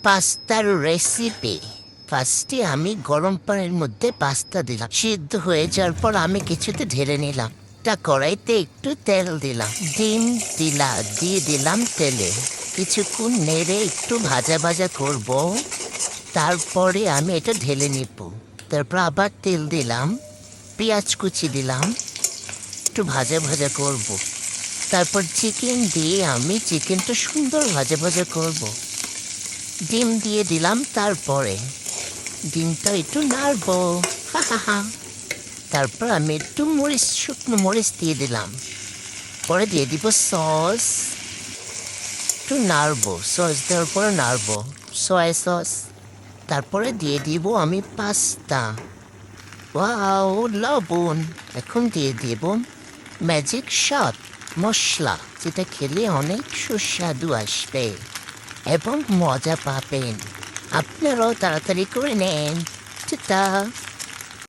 পাস্তার recipe. ফার্স্টে আমি গরম পানির মধ্যে পাস্তা দিলাম, সিদ্ধ হয়ে যাওয়ার পর আমি কিছুতে ঢেলে নিলাম। তা কড়াইতে একটু তেল দিলাম, ডিম দিয়ে দিলাম তেলে। কিছুক্ষণ নেড়ে একটু ভাজা ভাজা করব, তারপরে আমি এটা ঢেলে নিব। তারপর আবার তেল দিলাম, পেঁয়াজ কুচি দিলাম, একটু ভাজা ভাজা করব। তারপর চিকেন দিয়ে আমি চিকেনটা সুন্দর ভাজা ভাজা করব। ডিম দিয়ে দিলাম, তারপরে ডিমটা একটু নাড়বো। হা হা হা। তারপর আমি একটু শুকনো মরিচ দিয়ে দিলাম। পরে দিয়ে দিব সস, একটু নাড়বো। সস দেওয়ার পরে নাড়বো, সয়া সস। তারপরে দিয়ে দিব আমি পাস্তা। ওয়াও, লবণ। এখন দিয়ে দিব ম্যাজিক শট মশলা, যেটা খেলে অনেক সুস্বাদু আসবে এবং মজা পাবেন। আপনারাও তাড়াতাড়ি করে নেন। টাটা।